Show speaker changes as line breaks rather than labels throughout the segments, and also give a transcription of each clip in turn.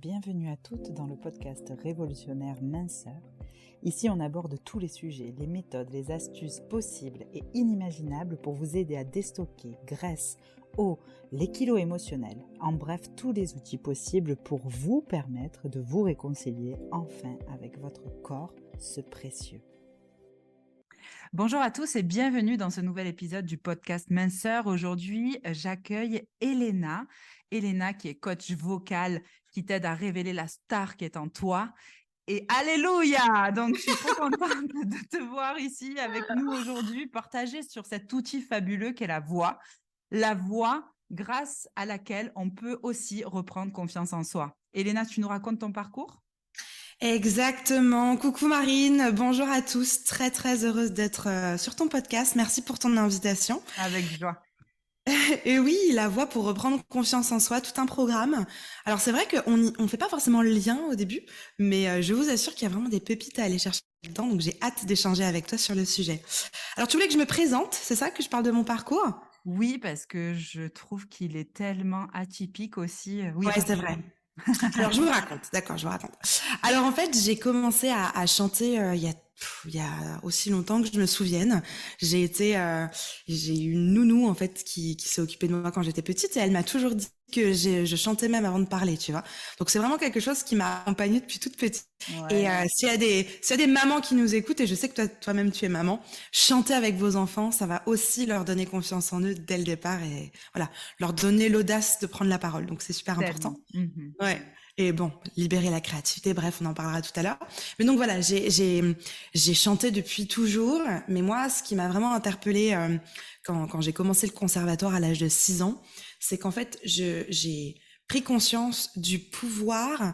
bienvenue à toutes dans le podcast révolutionnaire Minceur. Ici, on aborde tous les sujets, les méthodes, les astuces possibles et inimaginables pour vous aider à déstocker graisse, eau, les kilos émotionnels. En bref, tous les outils possibles pour vous permettre de vous réconcilier enfin avec votre corps, ce précieux. Bonjour à tous et bienvenue dans ce nouvel épisode du podcast Minceur. Aujourd'hui, j'accueille Elena. Elena qui est coach vocal, qui t'aide à révéler la star qui est en toi. Et alléluia! Donc, je suis trop contente de te voir ici avec nous aujourd'hui, partager sur cet outil fabuleux qu'est la voix. La voix grâce à laquelle on peut aussi reprendre confiance en soi. Elena, tu nous racontes ton parcours?
Exactement. Coucou Marine, bonjour à tous. Très très heureuse d'être sur ton podcast. Merci pour ton invitation.
Avec joie.
Et oui, la voix pour reprendre confiance en soi, tout un programme. Alors c'est vrai qu'on fait pas forcément le lien au début, mais je vous assure qu'il y a vraiment des pépites à aller chercher dedans, donc j'ai hâte d'échanger avec toi sur le sujet. Alors tu voulais que je me présente, c'est ça, que je parle de mon parcours?
Oui, parce que je trouve qu'il est tellement atypique aussi. Oui,
Ouais, c'est vrai. Alors je vous raconte, d'accord, je vous raconte. Alors en fait, j'ai commencé à chanter il y a aussi longtemps que je me souvienne. J'ai eu une nounou en fait qui s'est occupée de moi quand j'étais petite et elle m'a toujours dit que je chantais même avant de parler, tu vois. Donc c'est vraiment quelque chose qui m'a accompagnée depuis toute petite.
Ouais.
Et s'il y a des mamans qui nous écoutent, et je sais que toi-même tu es maman, chantez avec vos enfants, ça va aussi leur donner confiance en eux dès le départ et voilà, leur donner l'audace de prendre la parole. Donc c'est super important.
Tellement.
Ouais. Et bon, libérer la créativité, bref, on en parlera tout à l'heure. Mais donc voilà, j'ai chanté depuis toujours. Mais moi, ce qui m'a vraiment interpellée quand j'ai commencé le conservatoire à l'âge de 6 ans, c'est qu'en fait, j'ai pris conscience du pouvoir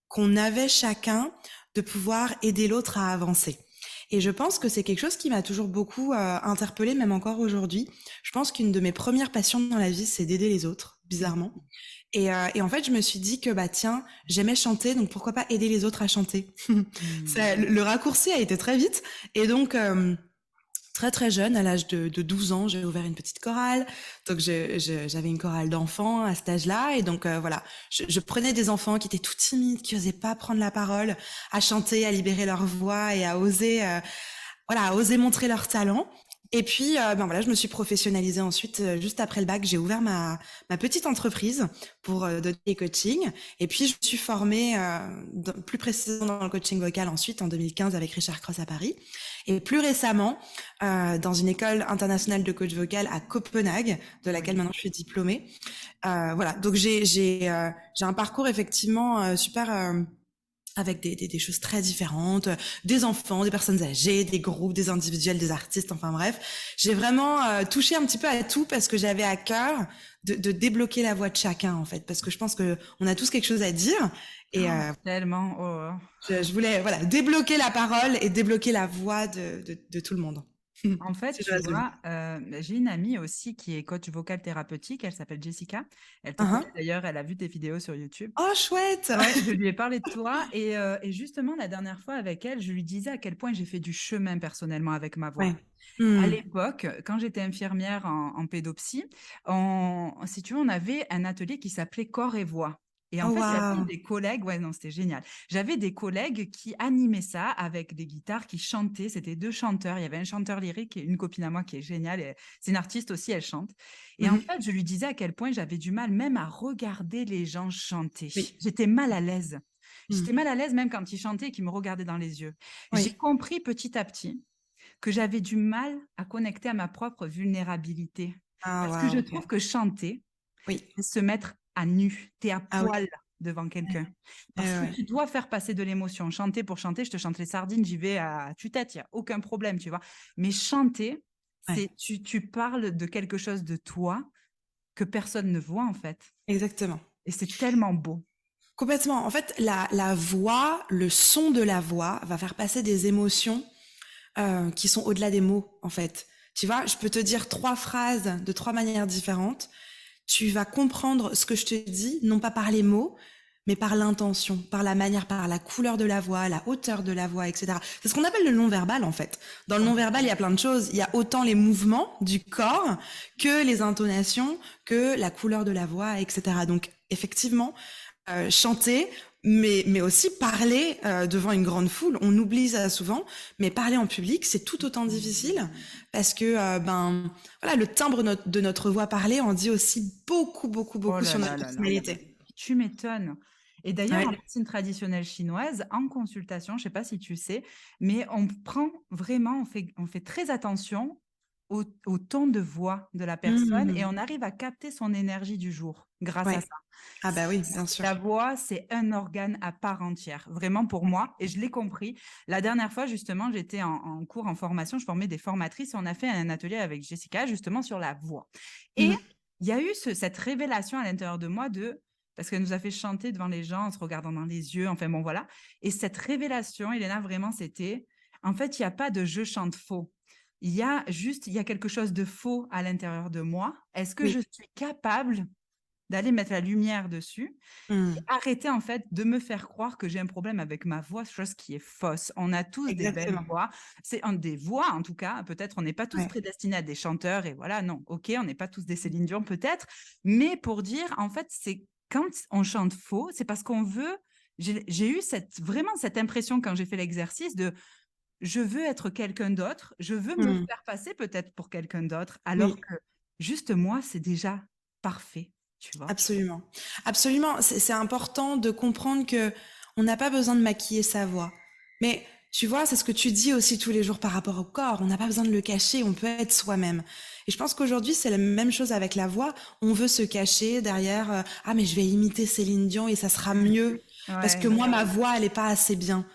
qu'on avait chacun de pouvoir aider l'autre à avancer. Et je pense que c'est quelque chose qui m'a toujours beaucoup interpellée, même encore aujourd'hui. Je pense qu'une de mes premières passions dans la vie, c'est d'aider les autres, bizarrement. Et en fait, je me suis dit que bah tiens, j'aimais chanter, donc pourquoi pas aider les autres à chanter. Le raccourci a été très vite. Et donc, très très jeune, à l'âge de 12 ans, j'ai ouvert une petite chorale. Donc j'avais une chorale d'enfants à cet âge-là. Et donc voilà, je prenais des enfants qui étaient tout timides, qui osaient pas prendre la parole, à chanter, à libérer leur voix et à oser, à oser montrer leur talent. Et puis, je me suis professionnalisée ensuite. Juste après le bac, j'ai ouvert ma petite entreprise pour donner des coachings. Et puis, je me suis formée plus précisément dans le coaching vocal ensuite, en 2015, avec Richard Cross à Paris. Et plus récemment, dans une école internationale de coach vocal à Copenhague, de laquelle maintenant je suis diplômée. Donc j'ai un parcours effectivement super... avec des choses très différentes, des enfants, des personnes âgées, des groupes, des individuels, des artistes, enfin bref. J'ai vraiment touché un petit peu à tout parce que j'avais à cœur de débloquer la voix de chacun, en fait, parce que je pense que on a tous quelque chose à dire. Et
Tellement.
je voulais débloquer la parole et débloquer la voix de tout le monde.
En fait, tu vois, j'ai une amie aussi qui est coach vocal thérapeutique. Elle s'appelle Jessica. Elle te connaît d'ailleurs. Elle a vu tes vidéos sur YouTube.
Oh, chouette!
Ouais, je lui ai parlé de toi. Et justement, la dernière fois avec elle, je lui disais à quel point j'ai fait du chemin personnellement avec ma voix.
Ouais.
À l'époque, quand j'étais infirmière en pédopsie, si tu veux, on avait un atelier qui s'appelait Corps et Voix. Et en fait, j'avais des collègues, c'était génial. J'avais des collègues qui animaient ça avec des guitares, qui chantaient. C'était 2 chanteurs. Il y avait un chanteur lyrique et une copine à moi qui est géniale. Et c'est une artiste aussi, elle chante. Et en fait, je lui disais à quel point j'avais du mal même à regarder les gens chanter.
Oui.
J'étais mal à l'aise. J'étais mal à l'aise même quand ils chantaient et qu'ils me regardaient dans les yeux.
Oui.
J'ai compris petit à petit que j'avais du mal à connecter à ma propre vulnérabilité. Parce que je trouve que chanter, c'est se mettre à nu, t'es à poil devant quelqu'un. Parce que tu dois faire passer de l'émotion. Chanter pour chanter, je te chante les sardines, j'y vais à tue-tête, il n'y a aucun problème, tu vois. Mais chanter, c'est tu parles de quelque chose de toi que personne ne voit, en fait.
Exactement.
Et c'est tellement beau.
Complètement. En fait, la voix, le son de la voix va faire passer des émotions qui sont au-delà des mots, en fait. Tu vois, je peux te dire 3 phrases de 3 manières différentes. Tu vas comprendre ce que je te dis, non pas par les mots, mais par l'intention, par la manière, par la couleur de la voix, la hauteur de la voix, etc. C'est ce qu'on appelle le non-verbal, en fait. Dans le non-verbal, il y a plein de choses. Il y a autant les mouvements du corps que les intonations, que la couleur de la voix, etc. Donc, effectivement, chanter, mais aussi parler devant une grande foule. On oublie ça souvent, mais parler en public, c'est tout autant difficile parce que voilà, le timbre de notre voix parlée en dit aussi beaucoup, beaucoup,
Oh
beaucoup
là
sur notre
là là là.
personnalité.
Tu m'étonnes. Et d'ailleurs,
Ouais.
en médecine traditionnelle chinoise, en consultation, je ne sais pas si tu sais, mais on prend vraiment, on fait très attention au ton de voix de la personne et on arrive à capter son énergie du jour grâce à
Ouais.
ça.
Ah bah oui, bien sûr.
La voix, c'est un organe à part entière, vraiment pour moi, et je l'ai compris. La dernière fois, justement, j'étais en cours, en formation, je formais des formatrices et on a fait un atelier avec Jessica, justement, sur la voix. Et il y a eu cette révélation à l'intérieur de moi parce qu'elle nous a fait chanter devant les gens en se regardant dans les yeux, enfin bon, voilà. Et cette révélation, Elena, vraiment, c'était, en fait, il n'y a pas de je chante faux. Il y a quelque chose de faux à l'intérieur de moi. Est-ce que je
Oui.
suis capable d'aller mettre la lumière dessus et arrêter en fait de me faire croire que j'ai un problème avec ma voix, chose qui est fausse. On a tous des belles
Exactement.
voix, c'est des voix en tout cas, peut-être on n'est pas tous
Ouais.
prédestinés à des chanteurs et voilà, non, ok, on n'est pas tous des Céline Dion peut-être, mais pour dire en fait c'est quand on chante faux, c'est parce qu'on veut, j'ai eu vraiment cette impression quand j'ai fait l'exercice de je veux être quelqu'un d'autre, je veux me faire passer peut-être pour quelqu'un d'autre, alors
Oui.
que juste moi c'est déjà parfait, tu vois.
Absolument. Absolument. C'est important de comprendre que on n'a pas besoin de maquiller sa voix. Mais tu vois, c'est ce que tu dis aussi tous les jours par rapport au corps. On n'a pas besoin de le cacher, on peut être soi-même. Et je pense qu'aujourd'hui, c'est la même chose avec la voix. On veut se cacher derrière, ah, mais je vais imiter Céline Dion et ça sera mieux. Parce que
Ouais,
moi, ma voix, elle est pas assez bien.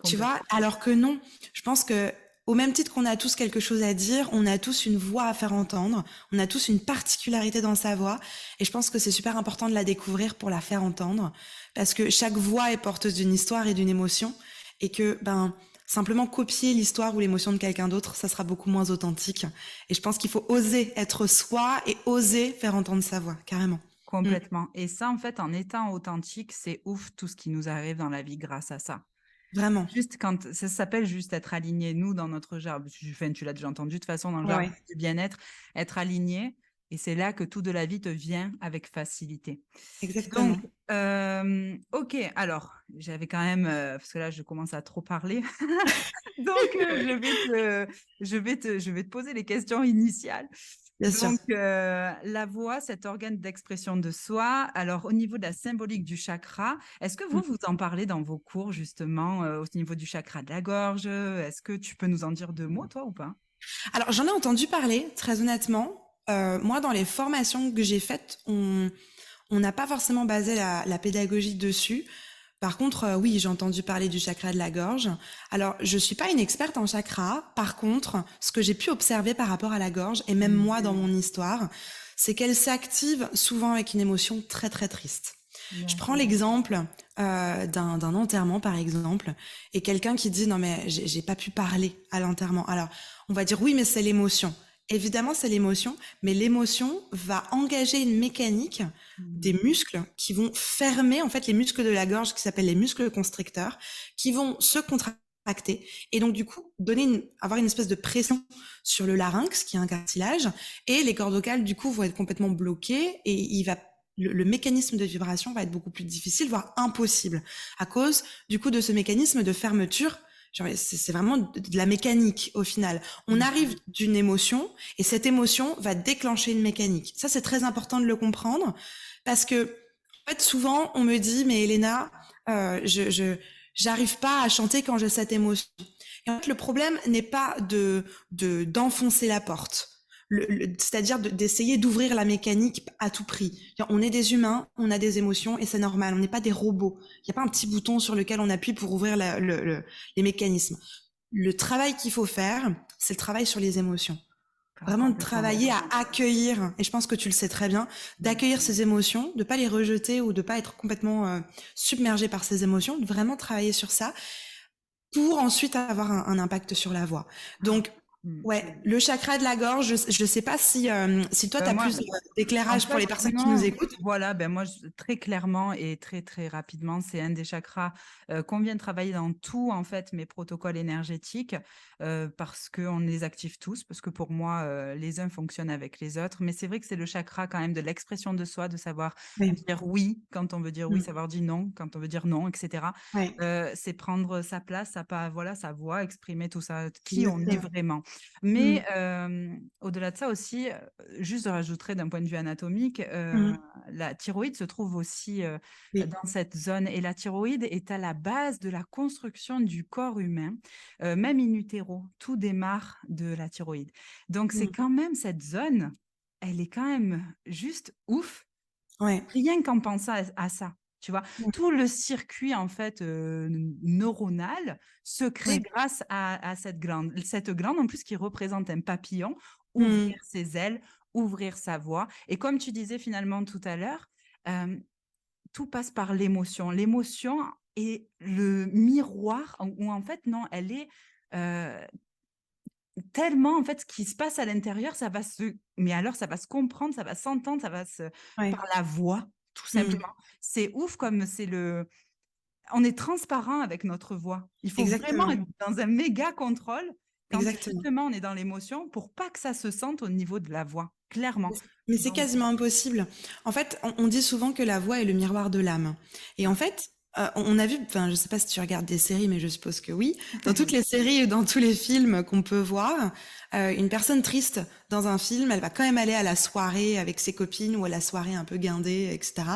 Tu vois?
complètement.
Alors que non. Je pense que, au même titre qu'on a tous quelque chose à dire, on a tous une voix à faire entendre, on a tous une particularité dans sa voix, et je pense que c'est super important de la découvrir pour la faire entendre, parce que chaque voix est porteuse d'une histoire et d'une émotion, et que simplement copier l'histoire ou l'émotion de quelqu'un d'autre, ça sera beaucoup moins authentique. Et je pense qu'il faut oser être soi et oser faire entendre sa voix, carrément.
Complètement. Et ça, en fait, en étant authentique, c'est ouf tout ce qui nous arrive dans la vie grâce à ça.
Vraiment.
Juste quand ça s'appelle juste être aligné, nous, dans notre jargon, enfin, tu l'as déjà entendu de toute façon dans le
Ouais,
jargon
ouais.
du bien-être, être aligné. Et c'est là que tout de la vie te vient avec facilité. Donc,
Exactement.
ok, alors, j'avais quand même, parce que là, je commence à trop parler. Donc, je vais te poser les questions initiales.
Bien sûr.
Donc, la voix, cet organe d'expression de soi. Alors, au niveau de la symbolique du chakra, est-ce que vous en parlez dans vos cours, justement, au niveau du chakra de la gorge? Est-ce que tu peux nous en dire deux mots, toi, ou pas?
Alors, j'en ai entendu parler, très honnêtement. Moi, dans les formations que j'ai faites, on n'a pas forcément basé la pédagogie dessus. Par contre, oui, j'ai entendu parler du chakra de la gorge. Alors, je suis pas une experte en chakra. Par contre, ce que j'ai pu observer par rapport à la gorge, et même moi dans mon histoire, c'est qu'elle s'active souvent avec une émotion très très triste. Je prends
D'accord.
l'exemple d'un enterrement, par exemple, et quelqu'un qui dit non mais j'ai pas pu parler à l'enterrement. Alors, on va dire oui, mais c'est l'émotion. Évidemment, c'est l'émotion, mais l'émotion va engager une mécanique des muscles qui vont fermer en fait les muscles de la gorge qui s'appellent les muscles constricteurs, qui vont se contracter et donc du coup avoir une espèce de pression sur le larynx qui est un cartilage et les cordes vocales du coup vont être complètement bloquées et le mécanisme de vibration va être beaucoup plus difficile, voire impossible, à cause du coup de ce mécanisme de fermeture. C'est vraiment de la mécanique au final. On arrive d'une émotion et cette émotion va déclencher une mécanique. Ça, c'est très important de le comprendre parce que, en fait, souvent, on me dit, mais Elena, j'arrive pas à chanter quand j'ai cette émotion. Et en fait, le problème n'est pas d'enfoncer la porte. C'est-à-dire d'essayer d'ouvrir la mécanique à tout prix. On est des humains, on a des émotions et c'est normal. On n'est pas des robots. Il n'y a pas un petit bouton sur lequel on appuie pour ouvrir les mécanismes. Le travail qu'il faut faire, c'est le travail sur les émotions. Vraiment de travailler à accueillir, et je pense que tu le sais très bien, d'accueillir ces émotions, de pas les rejeter ou de pas être complètement submergé par ces émotions, de vraiment travailler sur ça pour ensuite avoir un impact sur la voix. Donc, Ouais, le chakra de la gorge, je sais pas si toi, tu as
Moi,
plus
en
d'éclairage pour
fait,
les personnes qui nous
non,
écoutent.
voilà, ben moi, très clairement et très, très rapidement, c'est un des chakras qu'on vient de travailler dans tout, en fait, mes protocoles énergétiques, parce qu'on les active tous, parce que pour moi, les uns fonctionnent avec les autres. Mais c'est vrai que c'est le chakra quand même de l'expression de soi, de savoir
Oui.
dire oui quand on veut dire oui,
Mm.
savoir dire non quand on veut dire non, etc.
Ouais,
C'est prendre sa place, voilà, sa voix, exprimer tout ça, qui on est
exactement.
vraiment.
Mm.
Mais au-delà de ça aussi, juste je rajouterais d'un point de vue anatomique,
Mm.
la thyroïde se trouve aussi
Oui.
dans cette zone. Et la thyroïde est à la base de la construction du corps humain, même in utero. Tout démarre de la thyroïde. Donc c'est
Mm.
quand même cette zone, elle est quand même juste ouf,
Ouais.
rien qu'en pensant à ça. Tu vois,
Mm.
tout le circuit en fait neuronal se crée
Ouais.
grâce à cette glande. Cette glande en plus qui représente un papillon,
Mm.
ouvrir ses ailes, ouvrir sa voix. Et comme tu disais finalement tout à l'heure, euh, tout passe par l'émotion. L'émotion est le miroir où en fait non, elle est euh, tellement en fait ce qui se passe à l'intérieur, mais alors ça va se comprendre, ça va s'entendre,
Ouais.
par la voix, tout
Mm.
simplement. C'est ouf comme on est transparent avec notre voix. Il faut vraiment
Exactement.
être dans un méga contrôle quand
Exactement.
justement on est dans l'émotion pour pas que ça se sente au niveau de la voix, clairement.
Mais c'est
Donc,
quasiment impossible. En fait, on dit souvent que la voix est le miroir de l'âme. Et en fait, on a vu, enfin, je sais pas si tu regardes des séries, mais je suppose que oui. Dans toutes les séries et dans tous les films qu'on peut voir, une personne triste dans un film, elle va quand même aller à la soirée avec ses copines ou à la soirée un peu guindée, etc.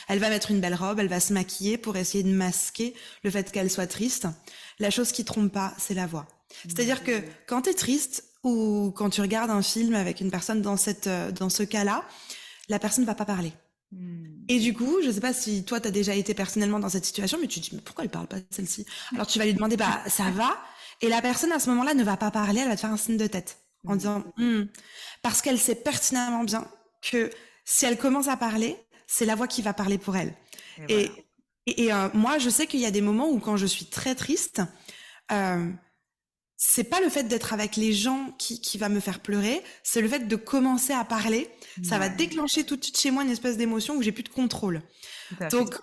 Elle va mettre une belle robe, elle va se maquiller pour essayer de masquer le fait qu'elle soit triste. La chose qui trompe pas, c'est la voix. C'est-à-dire que quand tu es triste ou quand tu regardes un film avec une personne dans dans ce cas-là, la personne va pas parler. Et du coup, je sais pas si toi t'as déjà été personnellement dans cette situation, mais tu te dis mais pourquoi elle parle pas celle-ci? Alors tu vas lui demander bah ça va, et la personne à ce moment-là ne va pas parler, elle va te faire un signe de tête en disant parce qu'elle sait pertinemment bien que si elle commence à parler, c'est la voix qui va parler pour elle.
et voilà.
Et moi, je sais qu'il y a des moments où quand je suis très triste, euh, c'est pas le fait d'être avec les gens qui va me faire pleurer, c'est le fait de commencer à parler. Ça va
Ouais,
déclencher tout de suite chez moi une espèce d'émotion où j'ai plus de contrôle.
tout à fait.
Donc,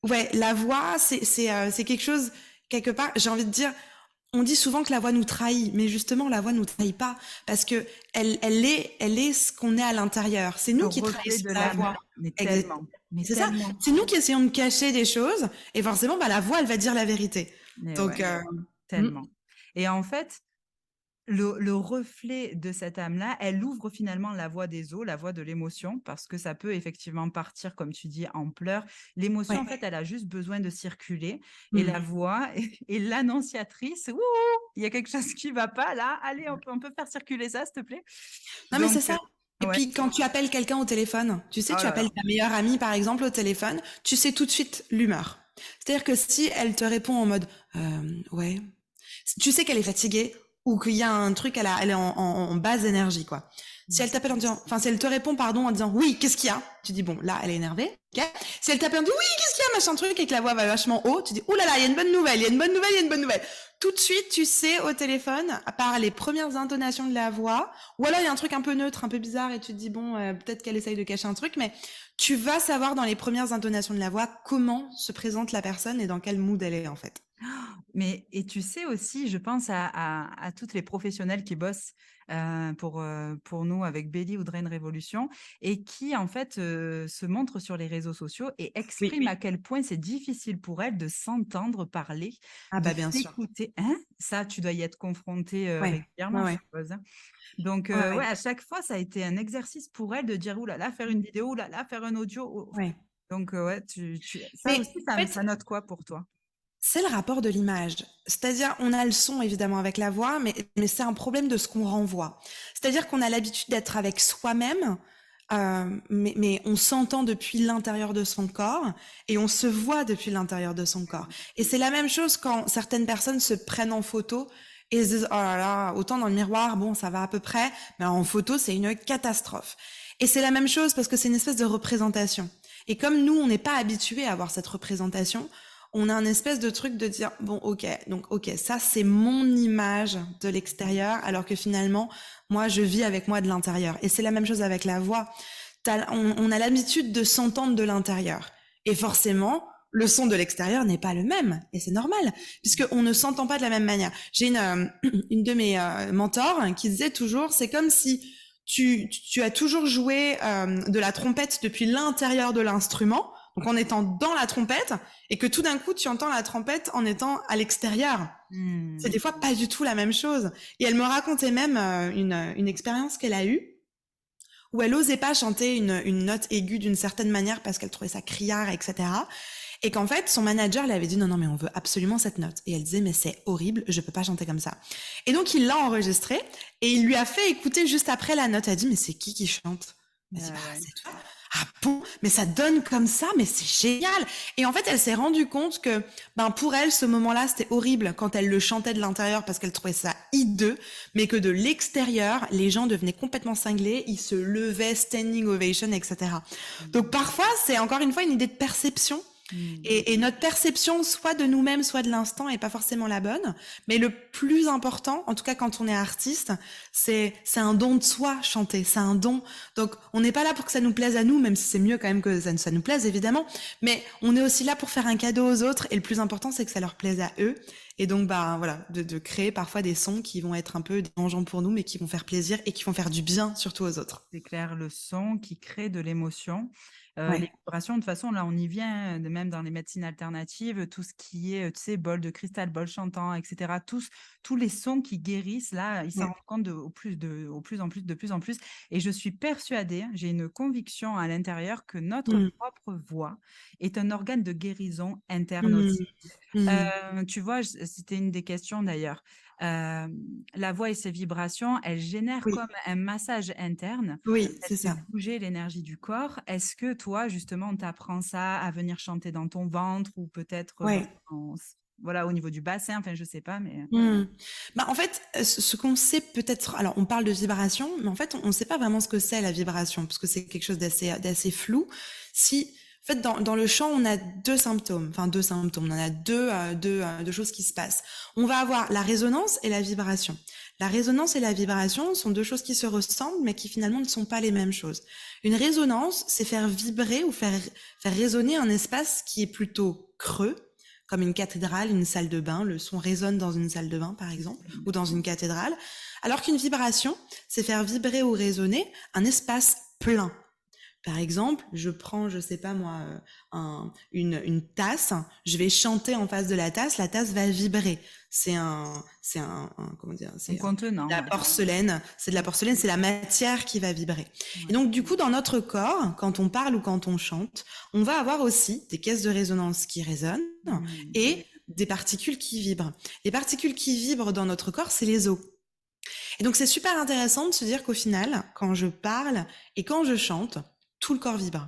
ouais, la voix, c'est quelque chose, quelque part, j'ai envie de dire, on dit souvent que la voix nous trahit, mais justement, la voix nous trahit pas, parce que elle est ce qu'on est à l'intérieur. C'est
Le
nous qui
reflet
trahissons
de
la
l'âme,
voix.
mais
Exact.
tellement, mais
C'est ça.
tellement.
C'est nous qui essayons de cacher des choses, et forcément, bah, la voix, elle va dire la vérité.
Mais
Donc,
ouais,
mm,
tellement. Et en fait, le reflet de cette âme-là, elle ouvre finalement la voie des eaux, la voie de l'émotion, parce que ça peut effectivement partir, comme tu dis, en pleurs. L'émotion, en
ouais.
fait, elle a juste besoin de circuler. Et
Mm.
la voix est l'annonciatrice. Ouh, il y a quelque chose qui va pas là. Allez, on peut faire circuler ça, s'il te plaît.
Non, mais c'est
Donc,
ça. Et
ouais.
puis, quand tu appelles quelqu'un au téléphone, tu sais,
Oh
tu
là
appelles
là.
ta meilleure amie, par exemple, au téléphone, tu sais tout de suite l'humeur. C'est-à-dire que si elle te répond en mode, ouais, tu sais qu'elle est fatiguée ou qu'il y a un truc, elle est en basse énergie, quoi. Si elle t'appelle en disant, enfin, si elle te répond, pardon, en disant, oui, qu'est-ce qu'il y a? Tu dis, bon, là, elle est énervée, ok? Si elle t'appelle en disant, oui, qu'est-ce qu'il y a, machin truc, et que la voix va vachement haut, tu dis, oh là là, il y a une bonne nouvelle, il y a une bonne nouvelle, il y a une bonne nouvelle. Tout de suite, tu sais au téléphone, par les premières intonations de la voix, ou alors il y a un truc un peu neutre, un peu bizarre, et tu te dis, bon, peut-être qu'elle essaye de cacher un truc, mais tu vas savoir dans les premières intonations de la voix comment se présente la personne et dans quel mood elle est, en fait.
Mais et tu sais aussi, je pense à toutes les professionnels qui bossent pour nous avec Belly ou Drain Révolution et qui en fait se montrent sur les réseaux sociaux et
Oui.
expriment à quel point c'est difficile pour elles de s'entendre parler,
Ah
de
bah bien sûr.
s'écouter. Hein? Ça, tu dois y être confronté
Ouais, ouais,
régulièrement, je
ouais,
suppose. Hein. Donc
ouais,
ouais,
ouais.
à chaque fois, ça a été un exercice pour elles de dire ouh là là, faire une vidéo, ouh là là, faire un audio.
Ouais.
Donc ouais, ça
Mais
aussi,
en fait,
ça note quoi pour toi?
c'est le rapport de l'image. C'est-à-dire, on a le son évidemment avec la voix, mais c'est un problème de ce qu'on renvoie. C'est-à-dire qu'on a l'habitude d'être avec soi-même, mais on s'entend depuis l'intérieur de son corps et on se voit depuis l'intérieur de son corps. Et c'est la même chose quand certaines personnes se prennent en photo et se disent, oh là là, autant dans le miroir, bon, ça va à peu près, mais en photo, c'est une catastrophe. Et c'est la même chose parce que c'est une espèce de représentation. Et comme nous, on n'est pas habitué à avoir cette représentation, on a un espèce de truc de dire, bon, ok, ça c'est mon image de l'extérieur, alors que finalement, moi, je vis avec moi de l'intérieur. Et c'est la même chose avec la voix. On a l'habitude de s'entendre de l'intérieur. Et forcément, le son de l'extérieur n'est pas le même. Et c'est normal, puisqu'on ne s'entend pas de la même manière. J'ai une de mes mentors qui disait toujours, c'est comme si tu as toujours joué de la trompette depuis l'intérieur de l'instrument, donc en étant dans la trompette, et que tout d'un coup, tu entends la trompette en étant à l'extérieur. C'est des fois pas du tout la même chose. Et elle me racontait même une expérience qu'elle a eue, où elle osait pas chanter une note aiguë d'une certaine manière parce qu'elle trouvait ça criard, etc. Et qu'en fait, son manager lui avait dit non, mais on veut absolument cette note. Et elle disait, mais c'est horrible, je peux pas chanter comme ça. Et donc, il l'a enregistrée et il lui a fait écouter juste après la note. Elle a dit, mais c'est qui chante? Elle a dit, c'est toi. Ah bon? Mais ça donne comme ça, mais c'est génial! Et en fait, elle s'est rendue compte que, pour elle, ce moment-là, c'était horrible quand elle le chantait de l'intérieur parce qu'elle trouvait ça hideux, mais que de l'extérieur, les gens devenaient complètement cinglés, ils se levaient, standing ovation, etc. Donc parfois, c'est encore une fois une idée de perception. Et notre perception, soit de nous-mêmes, soit de l'instant, est pas forcément la bonne. Mais le plus important, en tout cas quand on est artiste, c'est un don de soi, chanter. C'est un don. Donc, on n'est pas là pour que ça nous plaise à nous, même si c'est mieux quand même que ça nous plaise, évidemment. Mais on est aussi là pour faire un cadeau aux autres. Et le plus important, c'est que ça leur plaise à eux. Et donc, voilà, de créer parfois des sons qui vont être un peu dérangeants pour nous, mais qui vont faire plaisir et qui vont faire du bien, surtout aux autres.
C'est clair, le son qui crée de l'émotion.
Ouais.
Les vibrations, de toute façon, là, on y vient, même dans les médecines alternatives, tout ce qui est, tu sais, bol de cristal, bol chantant, etc. Tous les sons qui guérissent, là, ils s'en rendent compte de plus en plus. Et je suis persuadée, j'ai une conviction à l'intérieur que notre propre voix est un organe de guérison interne aussi. Tu vois, c'était une des questions d'ailleurs. La voix et ses vibrations, elles génèrent comme un massage interne.
Oui, c'est
Elles
ça.
font bouger l'énergie du corps. Est-ce que toi, justement, on t'apprend ça à venir chanter dans ton ventre ou peut-être voilà, au niveau du bassin, enfin, je sais pas, mais...
En fait, ce qu'on sait peut-être, alors on parle de vibration, mais en fait, on ne sait pas vraiment ce que c'est la vibration, parce que c'est quelque chose d'assez flou. En fait, dans le chant, on a deux symptômes, on en a deux choses qui se passent. On va avoir la résonance et la vibration. La résonance et la vibration sont deux choses qui se ressemblent, mais qui finalement ne sont pas les mêmes choses. Une résonance, c'est faire vibrer ou faire résonner un espace qui est plutôt creux, comme une cathédrale, une salle de bain. Le son résonne dans une salle de bain, par exemple, ou dans une cathédrale. Alors qu'une vibration, c'est faire vibrer ou résonner un espace plein. Par exemple, je prends, je sais pas moi, une tasse, je vais chanter en face de la tasse va vibrer. C'est comment dire, c'est
contenant.
de la porcelaine, c'est la matière qui va vibrer. Et donc du coup, dans notre corps, quand on parle ou quand on chante, on va avoir aussi des caisses de résonance qui résonnent et des particules qui vibrent. Les particules qui vibrent dans notre corps, c'est les os. Et donc c'est super intéressant de se dire qu'au final, quand je parle et quand je chante, tout le corps vibre.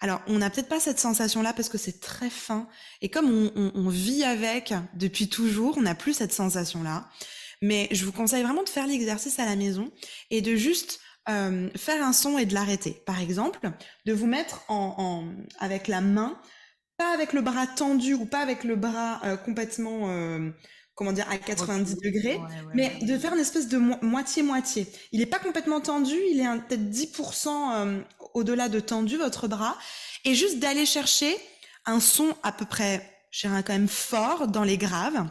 Alors, on n'a peut-être pas cette sensation-là parce que c'est très fin. Et comme on vit avec depuis toujours, on n'a plus cette sensation-là. Mais je vous conseille vraiment de faire l'exercice à la maison et de juste faire un son et de l'arrêter. Par exemple, de vous mettre avec la main, pas avec le bras tendu ou pas avec le bras complètement... à 90 degrés, mais de faire une espèce de moitié-moitié. Il n'est pas complètement tendu, il est peut-être 10% au-delà de tendu, votre bras, et juste d'aller chercher un son à peu près, je dirais quand même fort dans les graves.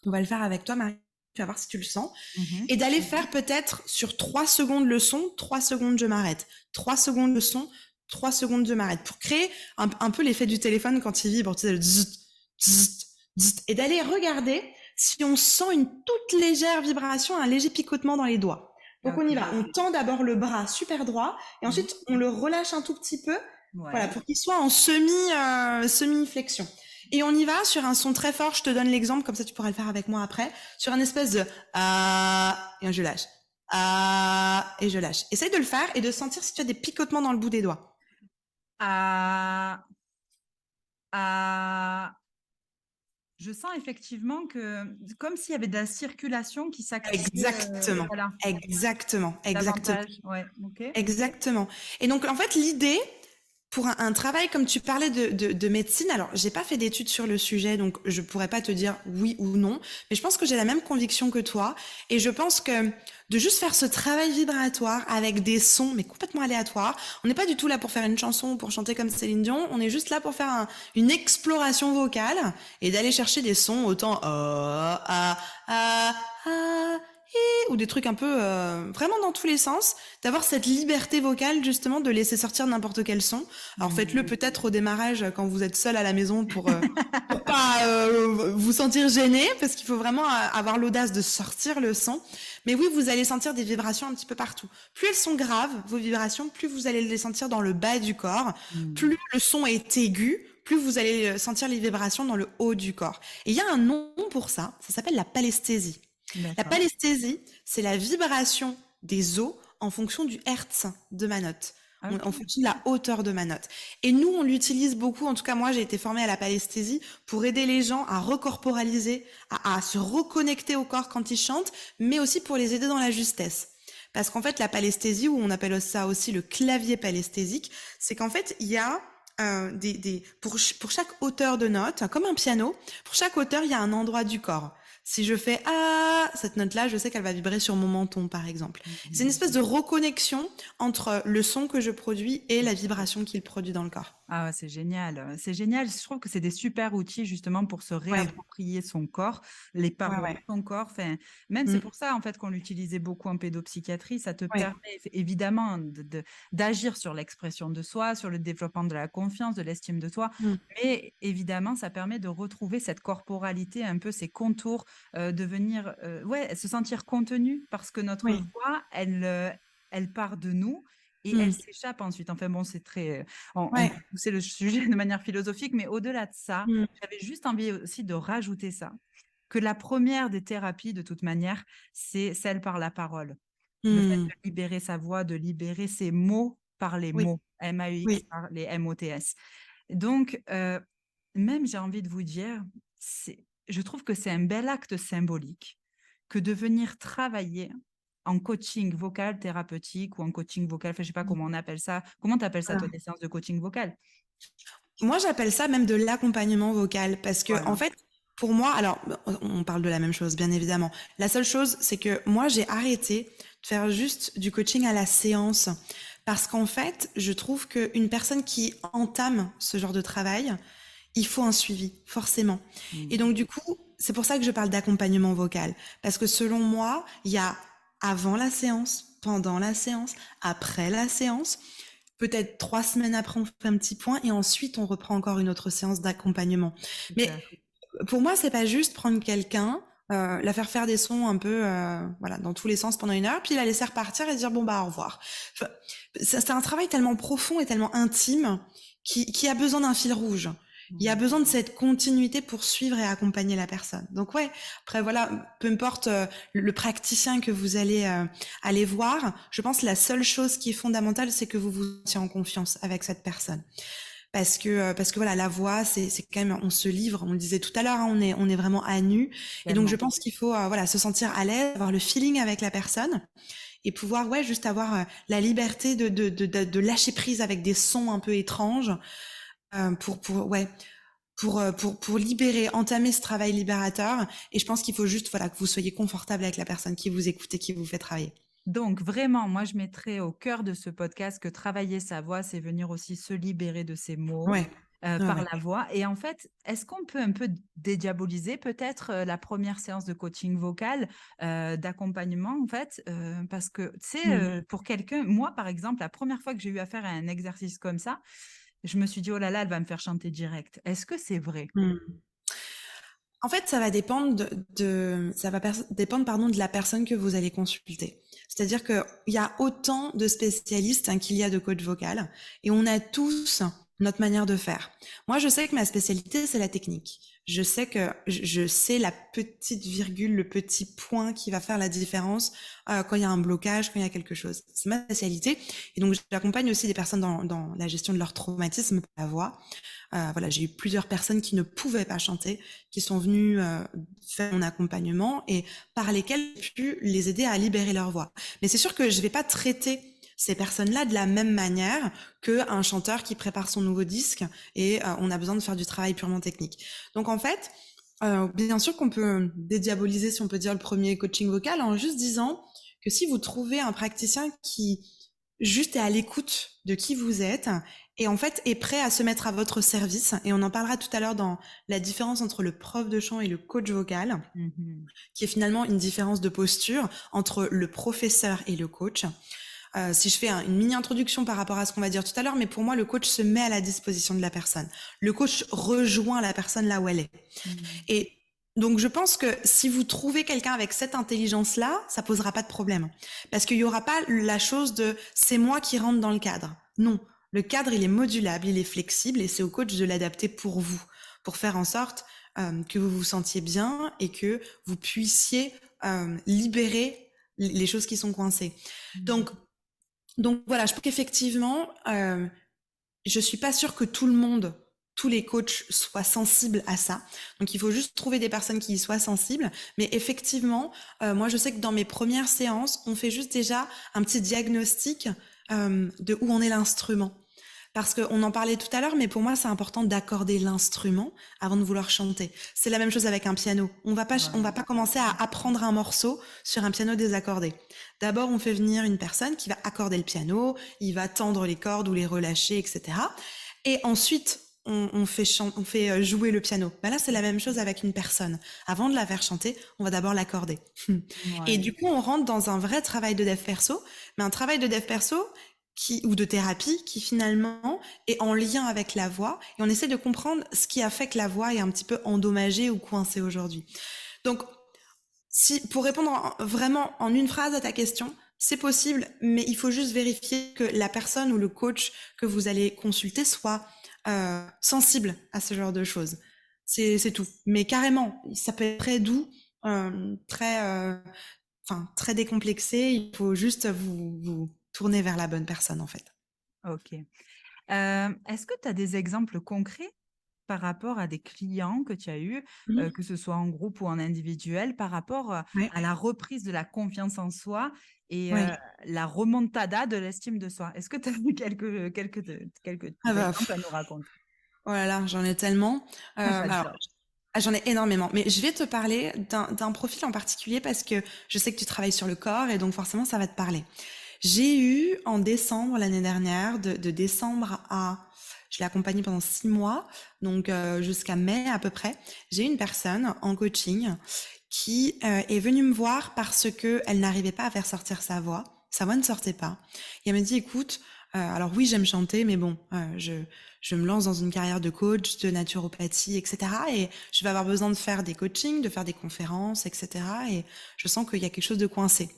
On va le faire avec toi, Marie, tu vas voir si tu le sens. Et d'aller faire peut-être sur 3 secondes le son, 3 secondes je m'arrête. 3 secondes le son, 3 secondes je m'arrête. Pour créer un peu l'effet du téléphone quand il vibre, tu sais, le zzz, zzz, zzz, et d'aller regarder si on sent une toute légère vibration, un léger picotement dans les doigts. Donc on y va, on tend d'abord le bras super droit et ensuite on le relâche un tout petit peu, voilà, pour qu'il soit en semi-flexion. Et on y va sur un son très fort, je te donne l'exemple, comme ça tu pourras le faire avec moi après, sur un espèce de et je lâche, et je lâche. Essaye de le faire et de sentir si tu as des picotements dans le bout des doigts.
Je sens effectivement que comme s'il y avait de la circulation qui s'activait.
Exactement.
Voilà.
Exactement.
Ouais, okay.
Exactement. Et donc, en fait, l'idée, Pour un travail, comme tu parlais de médecine, alors j'ai pas fait d'études sur le sujet, donc je pourrais pas te dire oui ou non, mais je pense que j'ai la même conviction que toi, et je pense que de juste faire ce travail vibratoire avec des sons, mais complètement aléatoires, on n'est pas du tout là pour faire une chanson ou pour chanter comme Céline Dion, on est juste là pour faire une exploration vocale et d'aller chercher des sons autant ah, ou des trucs un peu vraiment dans tous les sens, d'avoir cette liberté vocale justement de laisser sortir n'importe quel son. Alors faites-le peut-être au démarrage quand vous êtes seul à la maison pour pas vous sentir gêné, parce qu'il faut vraiment avoir l'audace de sortir le son. Mais oui, vous allez sentir des vibrations un petit peu partout. Plus elles sont graves, vos vibrations, plus vous allez les sentir dans le bas du corps. Plus le son est aigu, plus vous allez sentir les vibrations dans le haut du corps. Et il y a un nom pour ça s'appelle la palesthésie. La
D'accord.
palesthésie, c'est la vibration des os en fonction du hertz de ma note,
Ok.
en fonction de la hauteur de ma note. Et nous, on l'utilise beaucoup, en tout cas moi j'ai été formée à la palesthésie pour aider les gens à recorporaliser, à se reconnecter au corps quand ils chantent, mais aussi pour les aider dans la justesse. Parce qu'en fait, la palesthésie, ou on appelle ça aussi le clavier palesthésique, c'est qu'en fait, il y a pour chaque hauteur de note, comme un piano, pour chaque hauteur, il y a un endroit du corps. Si je fais ah, cette note-là, je sais qu'elle va vibrer sur mon menton, par exemple. C'est une espèce de reconnexion entre le son que je produis et la vibration qu'il produit dans le corps.
Ah ouais, c'est génial. C'est génial. Je trouve que c'est des super outils justement pour se
Ouais,
réapproprier son corps, les
ouais,
paroles de
ouais.
son corps. Enfin, même c'est
Mm.
pour ça en fait qu'on l'utilisait beaucoup en pédopsychiatrie. Ça te
Ouais.
permet évidemment d'agir sur l'expression de soi, sur le développement de la confiance, de l'estime de soi.
Mm.
Mais évidemment, ça permet de retrouver cette corporalité, un peu ces contours, devenir, ouais, se sentir contenu parce que notre
Oui.
voix, elle part de nous. Et elle
Mm.
s'échappe ensuite. Enfin bon, c'est très, on
Ouais.
peut pousser le sujet de manière philosophique, mais au-delà de ça,
Mm.
j'avais juste envie aussi de rajouter ça, que la première des thérapies, de toute manière, c'est celle par la parole. Le fait
Mm.
de libérer sa voix, de libérer ses mots par les
Oui.
mots, M-A-U-X
Oui.
par les M-O-T-S. Donc, même j'ai envie de vous dire, je trouve que c'est un bel acte symbolique que de venir travailler en coaching vocal thérapeutique ou en coaching vocal, enfin, je sais pas
Mm.
comment on appelle ça. Comment tu appelles ça, toi,
Voilà.
des séances de coaching vocal?
Moi, j'appelle ça même de l'accompagnement vocal parce que, en
Voilà.
fait, pour moi, alors, on parle de la même chose, bien évidemment. La seule chose, c'est que moi, j'ai arrêté de faire juste du coaching à la séance parce qu'en fait, je trouve qu'une personne qui entame ce genre de travail, il faut un suivi, forcément. Et
Mmh.
donc, du coup, c'est pour ça que je parle d'accompagnement vocal. Parce que selon moi, il y a avant la séance, pendant la séance, après la séance, peut-être 3 semaines après, on fait un petit point et ensuite, on reprend encore une autre séance d'accompagnement. Mais
Super.
pour moi, c'est pas juste prendre quelqu'un, la faire des sons un peu, voilà, dans tous les sens pendant 1 heure, puis la laisser repartir et dire bon bah au revoir. Enfin, c'est un travail tellement profond et tellement intime qui a besoin d'un fil rouge. Il y a
Mmh.
besoin de cette continuité pour suivre et accompagner la personne. Donc ouais, après voilà, peu importe le praticien que vous allez aller voir, je pense que la seule chose qui est fondamentale, c'est que vous vous sentiez en confiance avec cette personne. Parce que voilà, la voix, c'est quand même, on se livre, on le disait tout à l'heure, hein, on est vraiment à nu. Et donc je
Tellement.
pense qu'il faut voilà, se sentir à l'aise, avoir le feeling avec la personne et pouvoir ouais juste avoir la liberté de lâcher prise avec des sons un peu étranges pour libérer, entamer ce travail libérateur. Et je pense qu'il faut juste voilà que vous soyez confortable avec la personne qui vous écoute et qui vous fait travailler.
Donc vraiment, moi, je mettrais au cœur de ce podcast que travailler sa voix, c'est venir aussi se libérer de ses mots,
Ouais, ouais,
par
ouais.
la voix. Et en fait, est-ce qu'on peut un peu dédiaboliser peut-être, la première séance de coaching vocal, d'accompagnement en fait? Parce que tu sais,
Mm.
pour quelqu'un moi, par exemple, la première fois que j'ai eu affaire à un exercice comme ça, je me suis dit: «Oh là là, elle va me faire chanter direct». Est-ce que c'est vrai?
Mm. En fait, ça va dépendre dépendre pardon de la personne que vous allez consulter. C'est-à-dire que il y a autant de spécialistes hein, qu'il y a de coachs vocal et on a tous notre manière de faire. Moi, je sais que ma spécialité c'est la technique. Je sais que je sais la petite virgule, le petit point qui va faire la différence quand il y a un blocage, quand il y a quelque chose. C'est ma spécialité et donc j'accompagne aussi des personnes dans la gestion de leur traumatisme par la voix. Voilà, j'ai eu plusieurs personnes qui ne pouvaient pas chanter, qui sont venues faire mon accompagnement et par lesquelles j'ai pu les aider à libérer leur voix. Mais c'est sûr que je vais pas traiter ces personnes-là de la même manière qu'un chanteur qui prépare son nouveau disque et on a besoin de faire du travail purement technique. Donc en fait, bien sûr qu'on peut dédiaboliser, si on peut dire, le premier coaching vocal en juste disant que si vous trouvez un praticien qui juste est à l'écoute de qui vous êtes et en fait est prêt à se mettre à votre service, et on en parlera tout à l'heure dans la différence entre le prof de chant et le coach vocal,
Mhm.
qui est finalement une différence de posture entre le professeur et le coach. Si je fais une mini introduction par rapport à ce qu'on va dire tout à l'heure, mais pour moi, le coach se met à la disposition de la personne. Le coach rejoint la personne là où elle est.
Mhm.
Et donc, je pense que si vous trouvez quelqu'un avec cette intelligence-là, ça posera pas de problème. Parce qu'il y aura pas la chose de c'est moi qui rentre dans le cadre. Non. Le cadre, il est modulable, il est flexible et c'est au coach de l'adapter pour vous, pour faire en sorte que vous vous sentiez bien et que vous puissiez libérer les choses qui sont coincées. Donc,
Mhm.
donc voilà, je pense qu'effectivement, je suis pas sûre que tout le monde, tous les coachs soient sensibles à ça. Donc il faut juste trouver des personnes qui y soient sensibles. Mais effectivement, moi je sais que dans mes premières séances, on fait juste déjà un petit diagnostic de où en est l'instrument. Parce qu'on en parlait tout à l'heure, mais pour moi, c'est important d'accorder l'instrument avant de vouloir chanter. C'est la même chose avec un piano. On va
Voilà.
pas commencer à apprendre un morceau sur un piano désaccordé. D'abord, on fait venir une personne qui va accorder le piano, il va tendre les cordes ou les relâcher, etc. Et ensuite, on fait jouer le piano. Ben là, c'est la même chose avec une personne. Avant de la faire chanter, on va d'abord l'accorder. Et
Ouais.
du coup, on rentre dans un vrai travail de dev perso, mais un travail de dev perso ou de thérapie qui finalement est en lien avec la voix, et on essaie de comprendre ce qui a fait que la voix est un petit peu endommagée ou coincée aujourd'hui. Donc, pour répondre vraiment en une phrase à ta question, c'est possible, mais il faut juste vérifier que la personne ou le coach que vous allez consulter soit sensible à ce genre de choses. C'est tout. Mais carrément, ça peut être très doux, très, très décomplexé. Il faut juste vous tourner vers la bonne personne, en fait.
Ok. Est-ce que tu as des exemples concrets par rapport à des clients que tu as eus,
Mhm.
que ce soit en groupe ou en individuel, par rapport
Ouais,
à la reprise de la confiance en soi et
ouais.
la remontada de l'estime de soi? Est-ce que tu as eu quelques
Ah bah,
exemples à nous raconter?
oh là là, j'en ai tellement. Alors,
J'adore.
j'en ai énormément. Mais je vais te parler d'un profil en particulier parce que je sais que tu travailles sur le corps et donc forcément ça va te parler. J'ai eu en décembre l'année dernière, de décembre je l'ai accompagnée pendant 6 mois, donc jusqu'à mai à peu près. J'ai eu une personne en coaching qui est venue me voir parce que elle n'arrivait pas à faire sortir sa voix. Sa voix ne sortait pas. Et elle me dit, écoute, alors oui, j'aime chanter, mais bon, je me lance dans une carrière de coach, de naturopathie, etc. Et je vais avoir besoin de faire des coachings, de faire des conférences, etc. Et je sens qu'il y a quelque chose de coincé.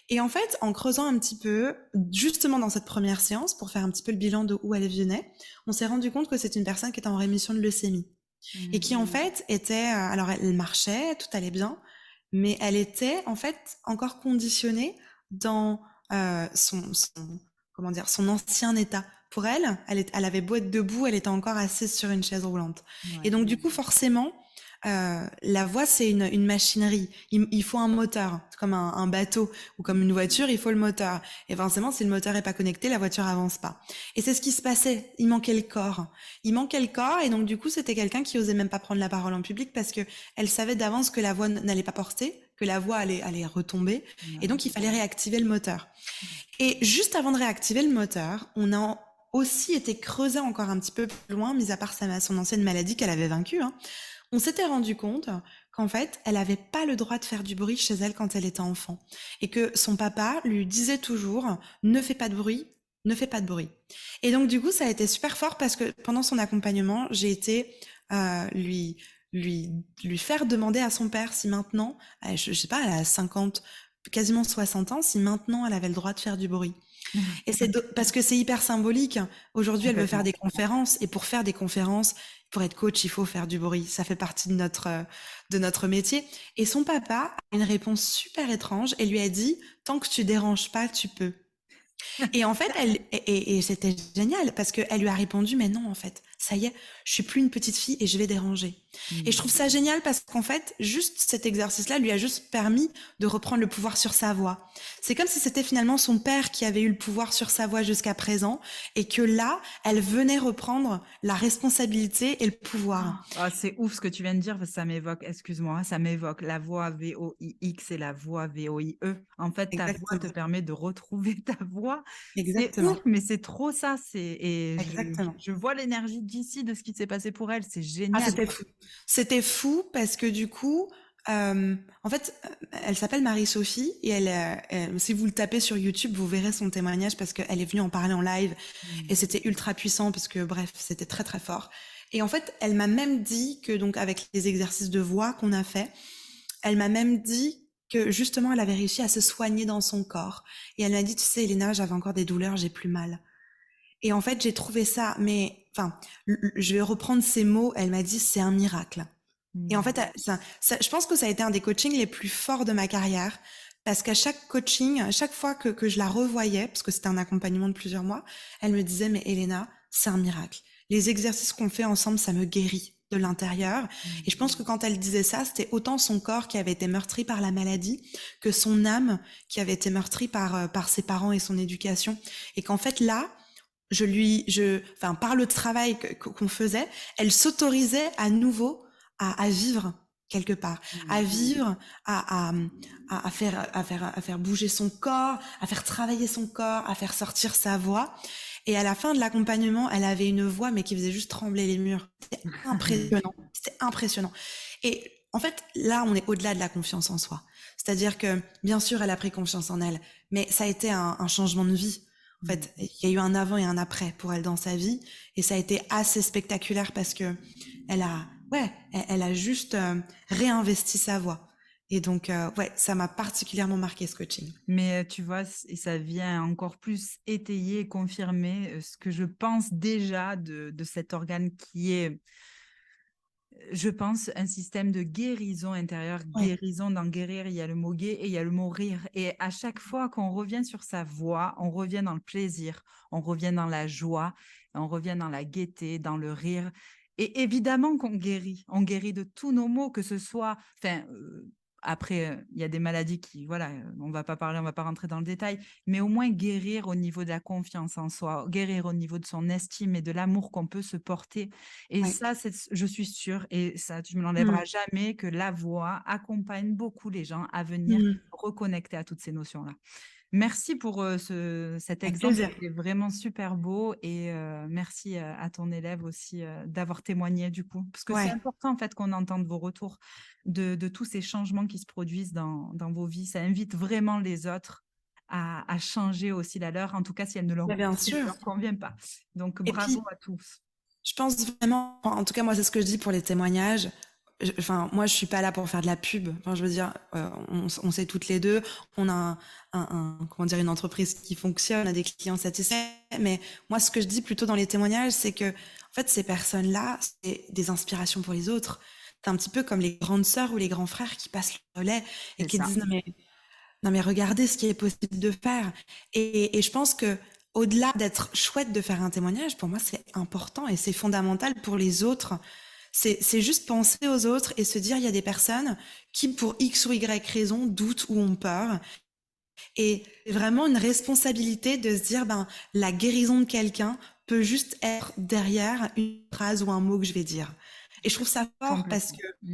Et en fait, en creusant un petit peu, justement dans cette première séance, pour faire un petit peu le bilan de où elle venait, on s'est rendu compte que c'est une personne qui était en rémission de leucémie. Et qui en
Mhm.
fait était, alors elle marchait, tout allait bien, mais elle était en fait encore conditionnée dans comment dire, son ancien état. Pour elle, elle avait beau être debout, elle était encore assise sur une chaise roulante. Et
Ouais.
donc du coup, forcément, la voix, c'est une machinerie. Il faut un moteur, comme un bateau ou comme une voiture, il faut le moteur. Et forcément, si le moteur est pas connecté, la voiture avance pas. Et c'est ce qui se passait. Il manquait le corps. Il manquait le corps, et donc du coup, c'était quelqu'un qui osait même pas prendre la parole en public parce que elle savait d'avance que la voix n'allait pas porter, que la voix allait retomber, et
Ouais.
donc il fallait réactiver le moteur. Et juste avant de réactiver le moteur, on a aussi été creusé encore un petit peu plus loin, mis à part son ancienne maladie qu'elle avait vaincue, hein. On s'était rendu compte qu'en fait, elle avait pas le droit de faire du bruit chez elle quand elle était enfant. Et que son papa lui disait toujours, ne fais pas de bruit, ne fais pas de bruit. Et donc, du coup, ça a été super fort parce que pendant son accompagnement, j'ai été lui, lui, lui faire demander à son père si maintenant, je sais pas, elle a 50, quasiment 60 ans, si maintenant elle avait le droit de faire du bruit. Et parce que c'est hyper symbolique. Aujourd'hui, elle veut faire
Complètement.
des conférences, et pour faire des conférences, pour être coach, il faut faire du bruit. Ça fait partie de notre métier. Et son papa a une réponse super étrange et lui a dit, tant que tu déranges pas, tu peux. Et en fait, et c'était génial parce qu'elle lui a répondu, mais non, en fait. ça y est, je suis plus une petite fille et je vais déranger. Et je trouve ça génial parce qu'en fait, juste cet exercice-là lui a juste permis de reprendre le pouvoir sur sa voix. C'est comme si c'était finalement son père qui avait eu le pouvoir sur sa voix jusqu'à présent et que là, elle venait reprendre la responsabilité et le pouvoir.
Ah, c'est ouf ce que tu viens de dire, parce que ça m'évoque, excuse-moi, ça m'évoque la voix VOIX et la voix VOIE. En fait, ta voix te
Exactement.
permet de retrouver ta voix. C'est
Exactement.
ouf, mais c'est trop ça. Et
Exactement.
je vois l'énergie d'ici, de ce qui s'est passé pour elle. C'est
Ah,
génial.
c'était fou. C'était fou parce que du coup, en fait, elle s'appelle Marie-Sophie et si vous le tapez sur YouTube, vous verrez son témoignage parce qu'elle est venue en parler en live et c'était ultra puissant parce que bref, c'était très très fort. Et en fait, elle m'a même dit que donc avec les exercices de voix qu'on a fait, elle m'a même dit que justement elle avait réussi à se soigner dans son corps. Et elle m'a dit, tu sais, Elena, j'avais encore des douleurs, j'ai plus mal. Et en fait, j'ai trouvé ça, mais enfin, je vais reprendre ces mots. Elle m'a dit, c'est un miracle. Et en fait, je pense que ça a été un des coachings les plus forts de ma carrière. Parce qu'à chaque coaching, à chaque fois que je la revoyais, parce que c'était un accompagnement de plusieurs mois, elle me disait, mais Elena, c'est un miracle. Les exercices qu'on fait ensemble, ça me guérit de l'intérieur. Et je pense que quand elle disait ça, c'était autant son corps qui avait été meurtri par la maladie que son âme qui avait été meurtrie par ses parents et son éducation. Et qu'en fait, là, par le travail qu'on faisait, elle s'autorisait à nouveau à vivre quelque part, à vivre, à faire bouger son corps, à faire travailler son corps, à faire sortir sa voix. Et à la fin de l'accompagnement, elle avait une voix, mais qui faisait juste trembler les murs. C'était impressionnant. C'était impressionnant. Et en fait, là, on est au-delà de la confiance en soi. C'est-à-dire que, bien sûr, elle a pris confiance en elle, mais ça a été un changement de vie. En fait, il y a eu un avant et un après pour elle dans sa vie, et ça a été assez spectaculaire parce que elle a juste réinvesti sa voix. Et donc, ça m'a particulièrement marqué ce coaching.
Mais tu vois, et ça vient encore plus étayer et confirmer ce que je pense déjà de cet organe qui est, je pense, un système de guérison intérieure.
Ouais,
Guérison, dans guérir, il y a le mot gai et il y a le mot rire. Et à chaque fois qu'on revient sur sa voix, on revient dans le plaisir, on revient dans la joie, on revient dans la gaieté, dans le rire. Et évidemment qu'on guérit. On guérit de tous nos maux, que ce soit, enfin, après, il y a des maladies qui, voilà, on va pas parler, on va pas rentrer dans le détail, mais au moins guérir au niveau de la confiance en soi, guérir au niveau de son estime et de l'amour qu'on peut se porter. Et
ouais.
ça, je suis sûre, et ça, tu me l'enlèveras
Mm,
jamais, que la voix accompagne beaucoup les gens à venir
mm.
reconnecter à toutes ces notions-là. Merci pour cet
Avec
exemple,
plaisir.
c'était vraiment super beau et merci à ton élève aussi d'avoir témoigné du coup, parce que c'est
Ouais.
important en fait qu'on entende vos retours de tous ces changements qui se produisent dans vos vies. Ça invite vraiment les autres à changer aussi la leur, en tout cas si elle ne leur,
Mais bien
si elle
sûr.
leur convient pas. Donc
Et
bravo
puis,
à tous.
je pense vraiment, en tout cas, moi, c'est ce que je dis pour les témoignages. Enfin, moi, je suis pas là pour faire de la pub. Enfin, je veux dire, on sait toutes les deux, on a comment dire, une entreprise qui fonctionne, on a des clients satisfaits. Mais moi, ce que je dis plutôt dans les témoignages, c'est que, en fait, ces personnes-là, c'est des inspirations pour les autres. C'est un petit peu comme les grandes sœurs ou les grands frères qui passent le relais et
C'est
qui
ça.
disent, non, mais regardez ce qui est possible de faire. Et je pense que, au-delà d'être chouette de faire un témoignage, pour moi, c'est important et c'est fondamental pour les autres. C'est juste penser aux autres et se dire, il y a des personnes qui, pour X ou Y raison, doutent ou ont peur. Et c'est vraiment une responsabilité de se dire, ben, la guérison de quelqu'un peut juste être derrière une phrase ou un mot que je vais dire. Et je trouve ça fort parce
Complètement.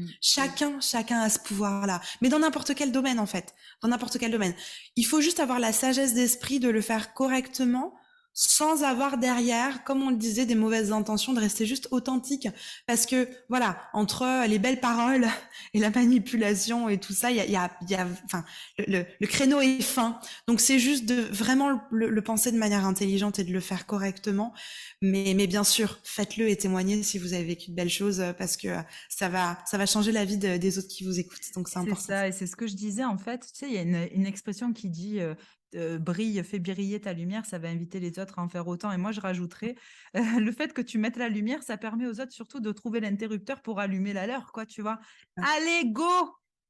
que chacun a ce pouvoir-là. Mais dans n'importe quel domaine, en fait. Dans n'importe quel domaine. Il faut juste avoir la sagesse d'esprit de le faire correctement sans avoir derrière, comme on le disait, des mauvaises intentions, de rester juste authentique. Parce que, voilà, entre les belles paroles et la manipulation et tout ça, enfin, le créneau est fin. Donc c'est juste de vraiment le penser de manière intelligente et de le faire correctement. Mais bien sûr, faites-le et témoignez si vous avez vécu de belles choses parce que ça va changer la vie des autres qui vous écoutent. Donc c'est
C'est
important.
ça, et c'est ce que je disais en fait. Tu sais, il y a une expression qui dit brille, fais briller ta lumière, ça va inviter les autres à en faire autant. Et moi, je rajouterais le fait que tu mettes la lumière, ça permet aux autres surtout de trouver l'interrupteur pour allumer la leur, quoi, tu vois. Allez, go!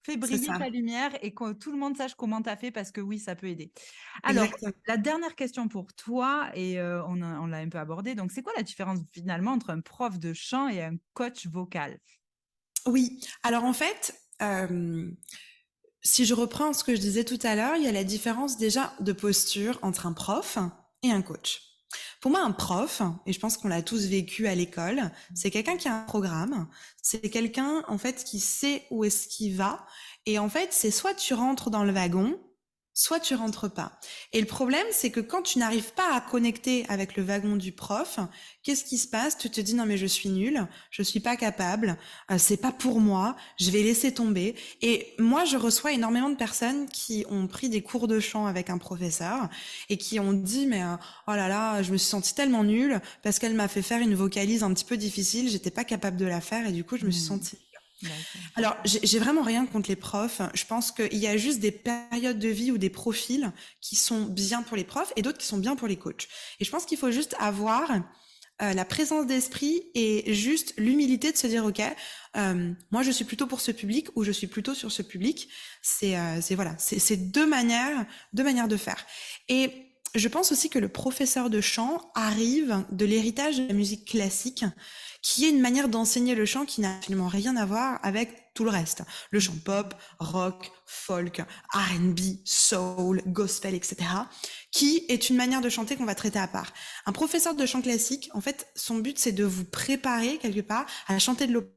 Fais
C'est
briller
ça,
ta lumière et que tout le monde sache comment tu as fait parce que oui, ça peut aider. Alors,
exactement.
la dernière question pour toi, et on l'a un peu abordé, donc c'est quoi la différence finalement entre un prof de chant et un coach vocal?
Oui, alors en fait, si je reprends ce que je disais tout à l'heure, il y a la différence déjà de posture entre un prof et un coach. Pour moi, un prof, et je pense qu'on l'a tous vécu à l'école, c'est quelqu'un qui a un programme, c'est quelqu'un en fait qui sait où est-ce qu'il va, et en fait, c'est soit tu rentres dans le wagon, soit tu rentres pas. Et le problème, c'est que quand tu n'arrives pas à connecter avec le wagon du prof, qu'est-ce qui se passe? Tu te dis non mais je suis nulle, je suis pas capable, c'est pas pour moi, je vais laisser tomber. Et moi, je reçois énormément de personnes qui ont pris des cours de chant avec un professeur et qui ont dit mais oh là là, je me suis sentie tellement nulle parce qu'elle m'a fait faire une vocalise un petit peu difficile, j'étais pas capable de la faire et du coup je me suis
Hmm,
sentie.
d'accord.
Alors j'ai vraiment rien contre les profs. Je pense qu'il y a juste des périodes de vie ou des profils qui sont bien pour les profs et d'autres qui sont bien pour les coachs. Et je pense qu'il faut juste avoir la présence d'esprit et juste l'humilité de se dire ok, moi je suis plutôt pour ce public ou je suis plutôt sur ce public. C'est voilà, c'est deux manières de faire. Et je pense aussi que le professeur de chant arrive de l'héritage de la musique classique, qui est une manière d'enseigner le chant qui n'a absolument rien à voir avec tout le reste. Le chant pop, rock, folk, R&B, soul, gospel, etc., qui est une manière de chanter qu'on va traiter à part. Un professeur de chant classique, en fait, son but, c'est de vous préparer quelque part à chanter de l'opéra.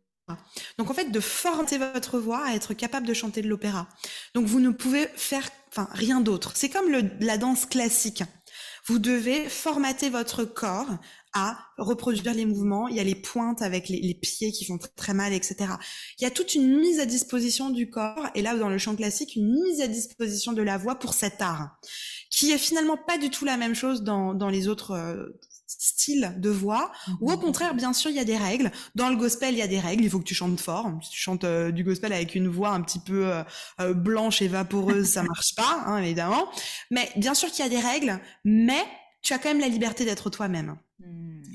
Donc, en fait, de former votre voix à être capable de chanter de l'opéra. Donc, vous ne pouvez faire, enfin, rien d'autre. C'est comme la danse classique. Vous devez formater votre corps à reproduire les mouvements. Il y a les pointes avec les pieds qui font très mal, etc. Il y a toute une mise à disposition du corps, et là, dans le chant classique, une mise à disposition de la voix pour cet art, qui est finalement pas du tout la même chose dans les autres styles de voix, ou au
Mhm.
contraire, bien sûr, il y a des règles. Dans le gospel, il y a des règles, il faut que tu chantes fort. Si tu chantes du gospel avec une voix un petit peu blanche et vaporeuse, ça marche pas, hein, évidemment. Mais bien sûr qu'il y a des règles, mais tu as quand même la liberté d'être toi-même.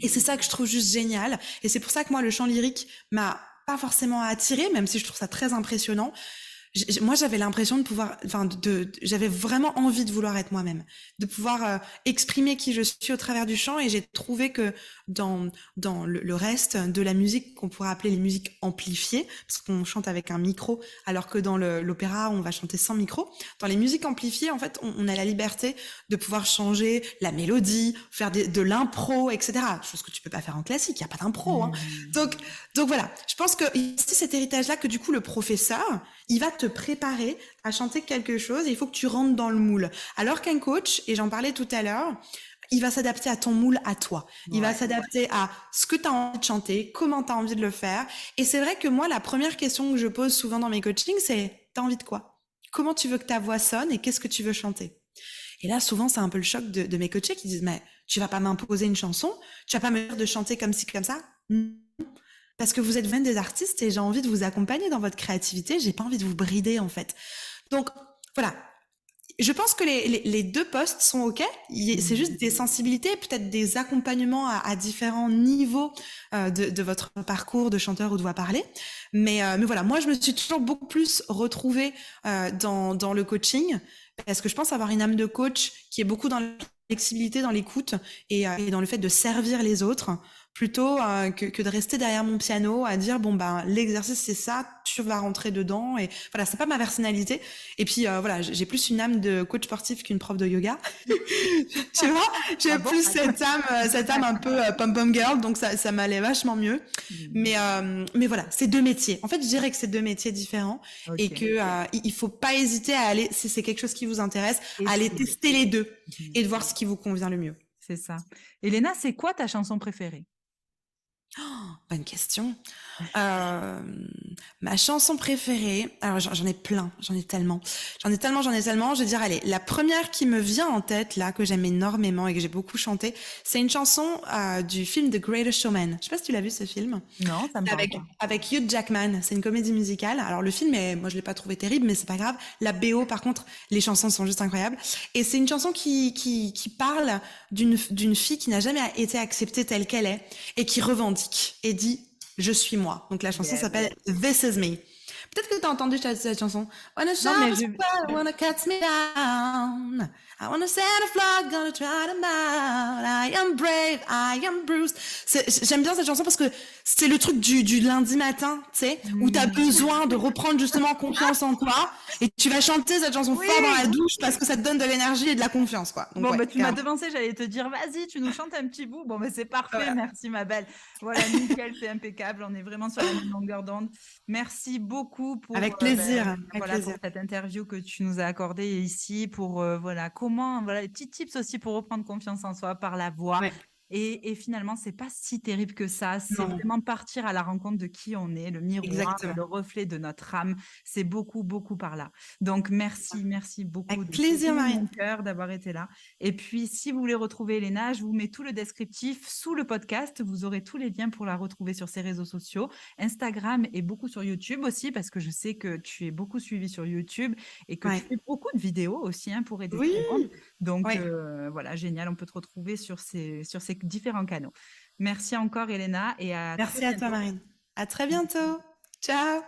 Et
Hmm.
c'est ça que je trouve juste génial. Et c'est pour ça que moi, le chant lyrique m'a pas forcément attiré, même si je trouve ça très impressionnant. Moi, j'avais l'impression de pouvoir, enfin, j'avais vraiment envie de vouloir être moi-même, de pouvoir exprimer qui je suis au travers du chant. Et j'ai trouvé que dans le reste de la musique qu'on pourrait appeler les musiques amplifiées, parce qu'on chante avec un micro, alors que dans l'opéra, on va chanter sans micro. Dans les musiques amplifiées, en fait, on a la liberté de pouvoir changer la mélodie, faire de l'impro, etc. Chose que tu peux pas faire en classique, il y a pas d'impro, hein.
Hmm.
Donc, donc voilà, je pense que c'est cet héritage-là que du coup le professeur, il va te préparer à chanter quelque chose et il faut que tu rentres dans le moule. Alors qu'un coach, et j'en parlais tout à l'heure, il va s'adapter à ton moule à toi. Il va
Ouais.
s'adapter à ce que tu as envie de chanter, comment tu as envie de le faire. Et c'est vrai que moi, la première question que je pose souvent dans mes coachings, c'est t'as envie de quoi? Comment tu veux que ta voix sonne et qu'est-ce que tu veux chanter? Et là, souvent, c'est un peu le choc de mes coachés qui disent, mais tu vas pas m'imposer une chanson, tu vas pas me dire de chanter comme ci, comme ça. Parce que vous êtes vous-même des artistes et j'ai envie de vous accompagner dans votre créativité, j'ai pas envie de vous brider en fait. Donc voilà, je pense que les deux postes sont OK. C'est
Hmm.
juste des sensibilités, peut-être des accompagnements à différents niveaux de votre parcours de chanteur ou de voix parlée. Mais voilà, moi, je me suis toujours beaucoup plus retrouvée dans le coaching parce que je pense avoir une âme de coach qui est beaucoup dans la flexibilité, dans l'écoute et dans le fait de servir les autres plutôt que de rester derrière mon piano à dire bon ben l'exercice c'est ça, tu vas rentrer dedans et voilà, c'est pas ma personnalité. Et puis voilà, j'ai plus une âme de coach sportif qu'une prof de yoga. Tu vois,
Ah
j'ai
bon?
plus cette âme un peu pom-pom girl, donc ça m'allait vachement mieux.
Hmm.
Mais voilà, c'est deux métiers. En fait, je dirais que c'est deux métiers différents et
Ok.
que il faut pas hésiter à aller, si c'est quelque chose qui vous intéresse, à aller
Essayer.
tester les deux
Mhm.
et de voir ce qui vous convient le mieux.
C'est ça. Elena, c'est quoi ta chanson préférée?
Bonne question. Euh, Ma chanson préférée, alors j'en ai plein, j'en ai tellement. Je veux dire, allez, la première qui me vient en tête là, que j'aime énormément et que j'ai beaucoup chanté, c'est une chanson du film The Greatest Showman. Je sais pas si tu l'as vu ce film.
Non, ça me
C'est
parle pas.
avec Hugh Jackman. C'est une comédie musicale. Alors le film, moi je l'ai pas trouvé terrible, mais c'est pas grave. La BO, par contre, les chansons sont juste incroyables. Et c'est une chanson qui parle d'une fille qui n'a jamais été acceptée telle qu'elle est et qui revendique et dit je suis moi. Donc la chanson
Yes.
s'appelle This Is Me. Peut-être que tu as entendu cette chanson. Wanna
Non, mais
shout I wanna cut me down. I wanna set a flag, gonna try them out. I am brave, I am bruised. J'aime bien cette chanson parce que c'est le truc du lundi matin, tu sais, où tu as besoin de reprendre justement confiance en toi et tu vas chanter cette chanson fort dans la douche parce que ça te donne de l'énergie et de la confiance, quoi. Donc,
bon,
ouais,
bah, tu m'as devancé, j'allais te dire, vas-y, tu nous chantes un petit bout. Bon, bah, c'est parfait, merci ma belle. Voilà, nickel, c'est impeccable, on est vraiment sur la même longueur d'onde. Merci beaucoup pour,
avec plaisir,
pour cette interview que tu nous as accordée ici, pour les petits tips aussi pour reprendre confiance en soi par la voix.
Ouais.
Et finalement, c'est pas si terrible que ça. C'est
Non.
vraiment partir à la rencontre de qui on est, le miroir,
Exactement.
le reflet de notre âme. C'est beaucoup, beaucoup par là. Donc, merci beaucoup.
Avec plaisir, Marine.
Mon cœur d'avoir été là. Et puis, si vous voulez retrouver Elena, je vous mets tout le descriptif sous le podcast. Vous aurez tous les liens pour la retrouver sur ses réseaux sociaux, Instagram et beaucoup sur YouTube aussi, parce que je sais que tu es beaucoup suivie sur YouTube et que tu fais beaucoup de vidéos aussi pour aider tout le monde. Donc, voilà, génial. On peut te retrouver sur ces différents canaux. Merci encore, Elena. Et
merci à toi, Marine. À très bientôt. Ciao.